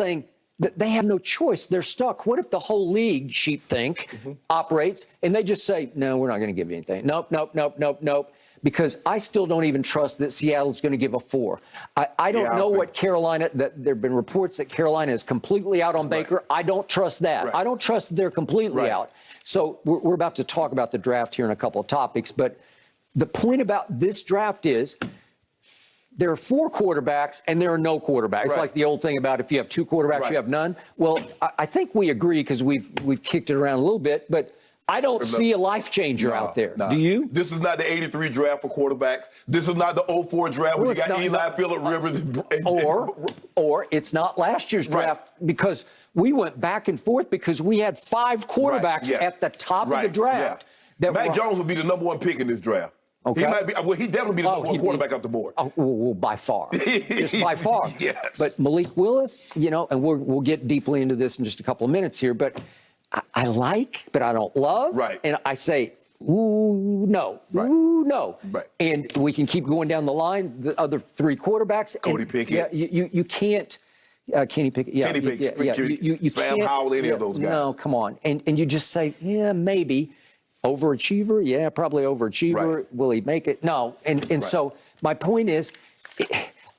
saying that they have no choice. They're stuck. What if the whole league, sheepthink, operates and they just say, no, we're not going to give you anything. Nope, nope, nope, nope, nope. Because I still don't even trust that Seattle's going to give a 4. I don't know what Carolina, that there have been reports that Carolina is completely out on Baker. I don't trust that. I don't trust that they're completely out. So we're about to talk about the draft here in a couple of topics. But the point about this draft is there are 4 quarterbacks and there are no quarterbacks. It's like the old thing about if you have 2 quarterbacks, you have none. Well, I think we agree because we've kicked it around a little bit, but I don't see a life changer out there. Do you? This is not the 83 draft for quarterbacks. This is not the 04 draft where you got Eli, Phillip Rivers. Or it's not last year's draft because we went back and forth because we had 5 quarterbacks at the top of the draft. Mac Jones would be the #1 pick in this draft. Okay. He might be. Well, he definitely be the #1 quarterback off the board. Well, by far, just by far. Yes. But Malik Willis, and we'll get deeply into this in just a couple of minutes here. But I like, but I don't love. And I say, ooh, no, ooh, no. And we can keep going down the line. The other 3 quarterbacks. Cody Pickett. You can't. Kenny Pickett. Kenny Pickett. You Sam Howell, any of those guys. No, come on. And you just say, yeah, maybe. Overachiever? Yeah, probably overachiever. Will he make it? No. And so my point is,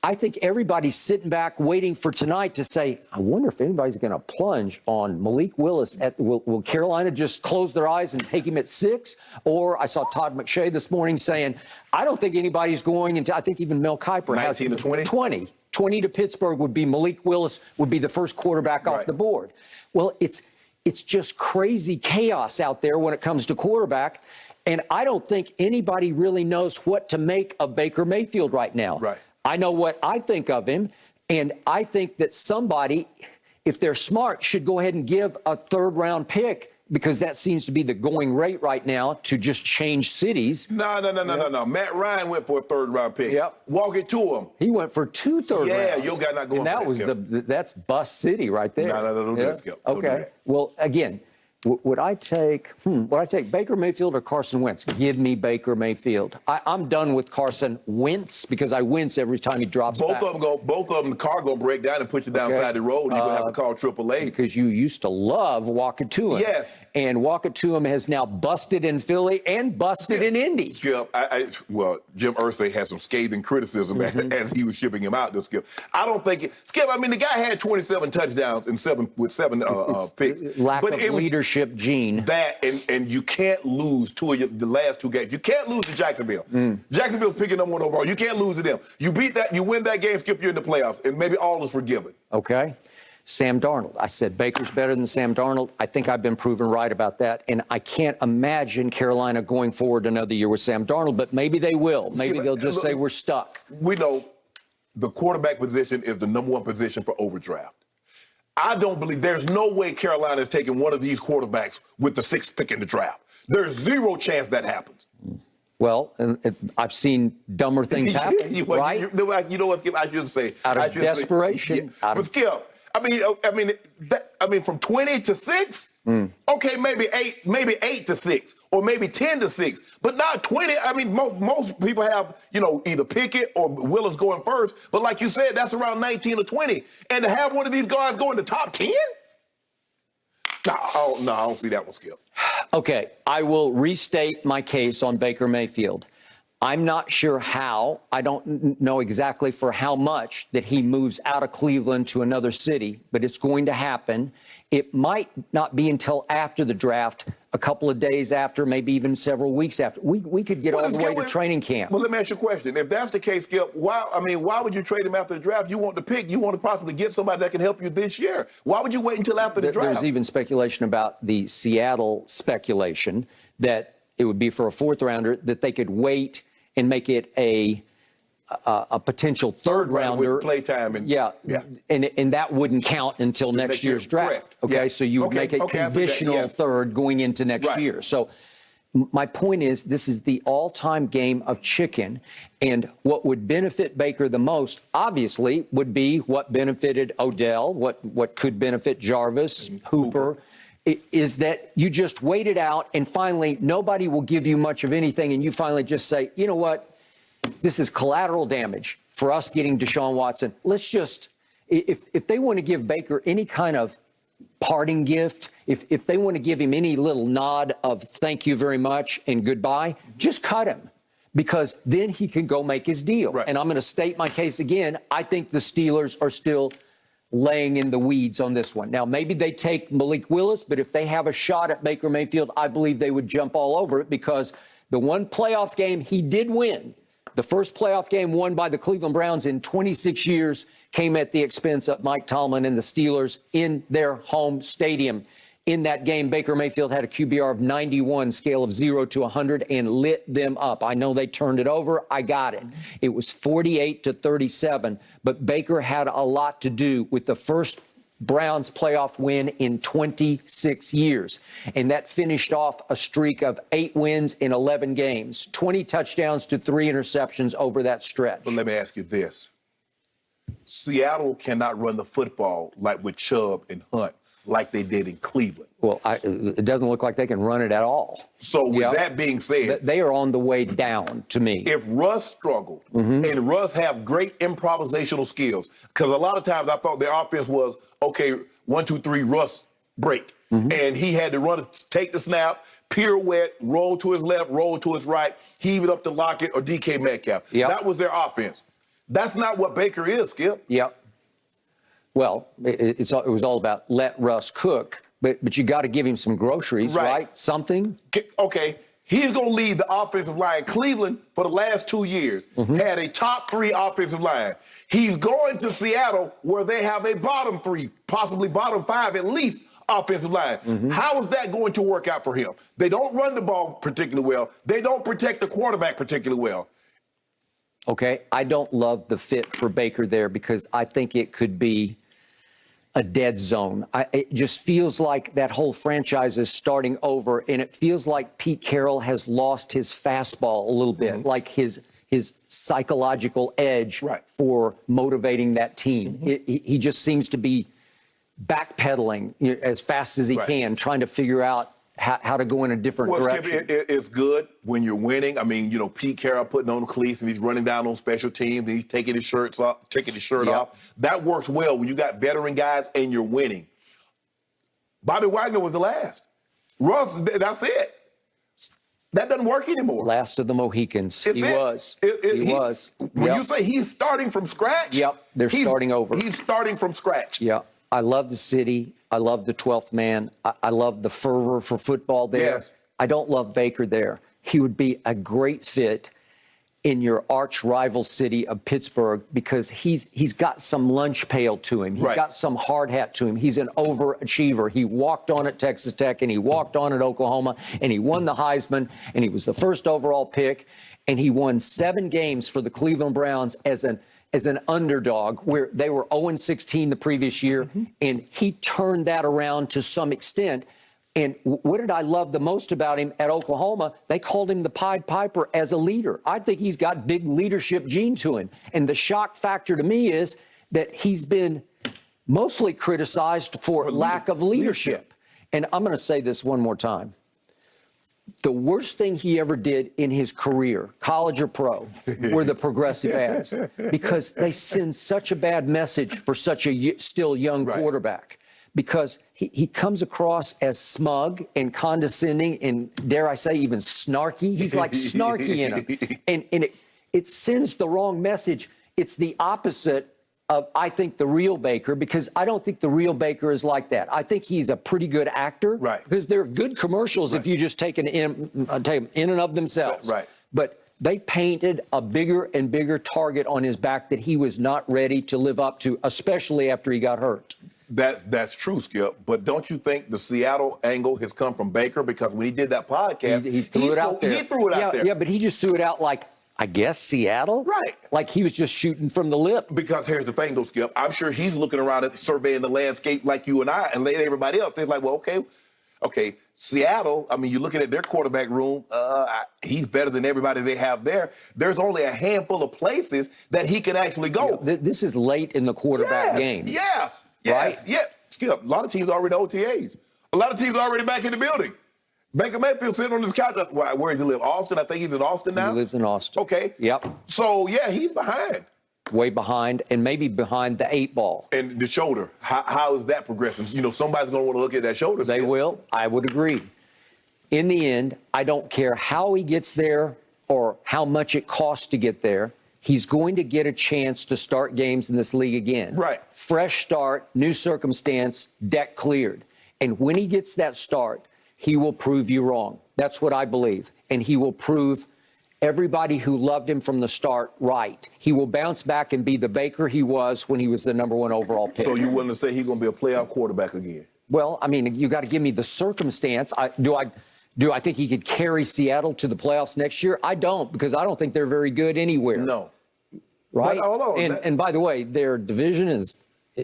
I think everybody's sitting back waiting for tonight to say, I wonder if anybody's going to plunge on Malik Willis. Will Carolina just close their eyes and take him at 6? Or I saw Todd McShay this morning saying, I don't think anybody's going into, I think even Mel Kiper 19 has to 20? 20 to Pittsburgh would be Malik Willis would be the first quarterback off the board. Well, it's just crazy chaos out there when it comes to quarterback. And I don't think anybody really knows what to make of Baker Mayfield right now. I know what I think of him. And I think that somebody, if they're smart, should go ahead and give a 3rd-round pick because that seems to be the going rate right now to just change cities. No. Matt Ryan went for a 3rd-round pick. Walk it to him. He went for 2 third rounds. Your guy not going. And that's bust city right there. No, don't do that, Skip. Okay. Well, again, would I take Baker Mayfield or Carson Wentz? Give me Baker Mayfield. I'm done with Carson Wentz because I wince every time he drops back. Both of them, the car gonna break down and put you downside the road. You're gonna have to call AAA. Because you used to love Walkatuin. Yes. And Walkatuin has now busted in Philly and busted in Indy. Skip, well, Jim Irsay had some scathing criticism as he was shipping him out. Skip, I don't think Skip. I mean, the guy had 27 touchdowns and 7 picks. Lack of leadership. Gene. That and you can't lose the last 2 games. You can't lose to Jacksonville. Jacksonville's picking #1 overall. You can't lose to them. You beat that, you win that game, Skip, you're in the playoffs, and maybe all is forgiven. Okay. Sam Darnold. I said Baker's better than Sam Darnold. I think I've been proven right about that, and I can't imagine Carolina going forward another year with Sam Darnold, but maybe they will. Maybe they'll just say we're stuck. We know the quarterback position is the #1 position for overdraft. I don't believe there's no way Carolina is taking one of these quarterbacks with the 6th pick in the draft. There's 0 chance that happens. Well, I've seen dumber things happen, right? You know what, Skip? I shouldn't say. Out of desperation. But Skip, I mean, from 20 to 6. Okay, maybe 8 to 6, or maybe 10 to 6, but not 20. I mean, most people have, either Pickett or Willis going first. But like you said, that's around 19 or 20. And to have one of these guys go in the top 10? No, I don't see that one, Skip. Okay, I will restate my case on Baker Mayfield. I'm not sure how. I don't know exactly for how much that he moves out of Cleveland to another city, but it's going to happen. It might not be until after the draft, a couple of days after, maybe even several weeks after. We could get all the way to training camp. Well, let me ask you a question. If that's the case, Skip, why would you trade him after the draft? You want to pick. You want to possibly get somebody that can help you this year. Why would you wait until after the draft? There's even speculation about the Seattle speculation that it would be for a 4th rounder, that they could wait and make it a potential 3rd rounder with playtime and that wouldn't count until next year's draft. Correct. Okay, so you would make a conditional 3rd going into next year. So my point is, this is the all-time game of chicken, and what would benefit Baker the most, obviously, would be what benefited Odell, what could benefit Jarvis, Hooper. Is that you just wait it out, and finally nobody will give you much of anything, and you finally just say, you know what, this is collateral damage for us getting Deshaun Watson. Let's just if they want to give Baker any kind of parting gift, if they want to give him any little nod of thank you very much and goodbye, just cut him, because then he can go make his deal. Right. And I'm going to state my case again. I think the Steelers are still laying in the weeds on this one. Now, maybe they take Malik Willis, but if they have a shot at Baker Mayfield, I believe they would jump all over it, because the one playoff game he did win, the first playoff game won by the Cleveland Browns in 26 years, came at the expense of Mike Tomlin and the Steelers in their home stadium. In that game, Baker Mayfield had a QBR of 91, scale of 0 to 100, and lit them up. I know they turned it over. I got it. It was 48-37, but Baker had a lot to do with the first Browns playoff win in 26 years. And that finished off a streak of 8 wins in 11 games, 20 touchdowns to 3 interceptions over that stretch. But let me ask you this. Seattle cannot run the football like with Chubb and Hunt like they did in Cleveland. Well, it doesn't look like they can run it at all. So with that being said, they are on the way down to me. If Russ struggled and Russ have great improvisational skills, because a lot of times I thought their offense was, okay, 1, 2, 3, Russ, break. And he had to run, take the snap, pirouette, roll to his left, roll to his right, heave it up to Lockett or DK Metcalf. Yep. That was their offense. That's not what Baker is, Skip. Yep. Well, it was all about let Russ cook, but you got to give him some groceries, right? Something. Okay. He's going to lead the offensive line. Cleveland, for the last 2 years, had a top 3 offensive line. He's going to Seattle, where they have a bottom 3, possibly bottom 5 at least, offensive line. How is that going to work out for him? They don't run the ball particularly well. They don't protect the quarterback particularly well. Okay, I don't love the fit for Baker there, because I think it could be a dead zone. It just feels like that whole franchise is starting over, and it feels like Pete Carroll has lost his fastball a little bit, like his psychological edge for motivating that team. He just seems to be backpedaling as fast as he can, trying to figure out how to go in a different direction. It's good when you're winning. I mean, you know, Pete Carroll putting on the cleats and he's running down on special teams and he's taking his shirt off. That works well when you got veteran guys and you're winning. Bobby Wagner was the last. Russ, that's it. That doesn't work anymore. Last of the Mohicans. He was. When you say he's starting from scratch? Yep, they're starting over. He's starting from scratch. Yep. I love the city. I love the 12th man. I love the fervor for football there. Yes. I don't love Baker there. He would be a great fit in your arch rival city of Pittsburgh, because he's got some lunch pail to him. He's got some hard hat to him. He's an overachiever. He walked on at Texas Tech, and he walked on at Oklahoma, and he won the Heisman, and he was the first overall pick, and he won 7 games for the Cleveland Browns as an underdog, where they were 0-16 the previous year, and he turned that around to some extent. And what did I love the most about him at Oklahoma? They called him the Pied Piper as a leader. I think he's got big leadership gene to him. And the shock factor to me is that he's been mostly criticized for lack of leadership. And I'm going to say this one more time. The worst thing he ever did in his career, college or pro, were the progressive ads, because they send such a bad message for such a still young quarterback, because he comes across as smug and condescending and, dare I say, even snarky. He's like snarky in him. And it sends the wrong message. It's the opposite of, I think, the real Baker, because I don't think the real Baker is like that. I think he's a pretty good actor, because they're good commercials if you just take them in and of themselves. But they painted a bigger and bigger target on his back that he was not ready to live up to, especially after he got hurt. That's true, Skip. But don't you think the Seattle angle has come from Baker? Because when he did that podcast, he threw it out there. He threw it out there. Yeah, but he just threw it out like, I guess, Seattle? Like he was just shooting from the lip. Because here's the thing, though, Skip. I'm sure he's looking around at surveying the landscape like you and I and everybody else. They're like, well, okay, Seattle, I mean, you're looking at their quarterback room. He's better than everybody they have there. There's only a handful of places that he can actually go. This is late in the quarterback game. Yes. Skip, a lot of teams already OTAs. A lot of teams already back in the building. Baker Mayfield sitting on his couch. Where does he live? Austin? I think he's in Austin now. He lives in Austin. Okay. Yep. So, yeah, he's behind. way behind, and maybe behind the 8 ball. And the shoulder, how is that progressing? You know, somebody's going to want to look at that shoulder. They will. I would agree. In the end, I don't care how he gets there or how much it costs to get there. He's going to get a chance to start games in this league again. Right. Fresh start, new circumstance, deck cleared. And when he gets that start, he will prove you wrong. That's what I believe. And he will prove everybody who loved him from the start right. He will bounce back and be the Baker he was when he was the #1 overall pick. So you willing to say he's going to be a playoff quarterback again? Well, I mean, you got to give me the circumstance. Do I think he could carry Seattle to the playoffs next year? I don't, because I don't think they're very good anywhere. No. Right? But hold on. And by the way, their division is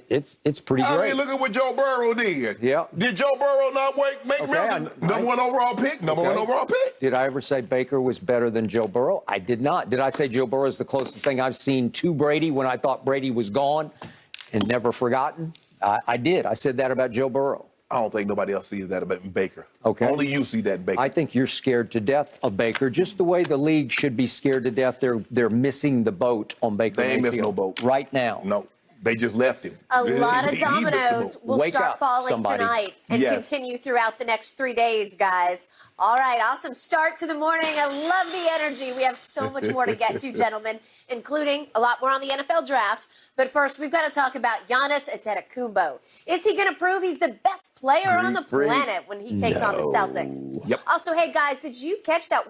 it's pretty great. I mean, look at what Joe Burrow did. Yeah. Did Joe Burrow not make #1 overall pick? #1 overall pick? Did I ever say Baker was better than Joe Burrow? I did not. Did I say Joe Burrow is the closest thing I've seen to Brady when I thought Brady was gone and never forgotten? I did. I said that about Joe Burrow. I don't think nobody else sees that about Baker. Okay. Only you see that in Baker. I think you're scared to death of Baker, just the way the league should be scared to death. They're missing the boat on Baker They ain't Mayfield missing no boat. right now. No. They just left him. A lot of He missed the dominoes boat. will Wake start up, falling somebody. tonight and Yes. continue throughout the next 3 days, guys. All right, awesome start to the morning. I love the energy. We have so much more to get to, gentlemen, including a lot more on the NFL draft. But first, we've got to talk about Giannis Antetokounmpo. Is he going to prove he's the best player on the planet when he takes on the Celtics? Yep. Also, hey, guys, did you catch that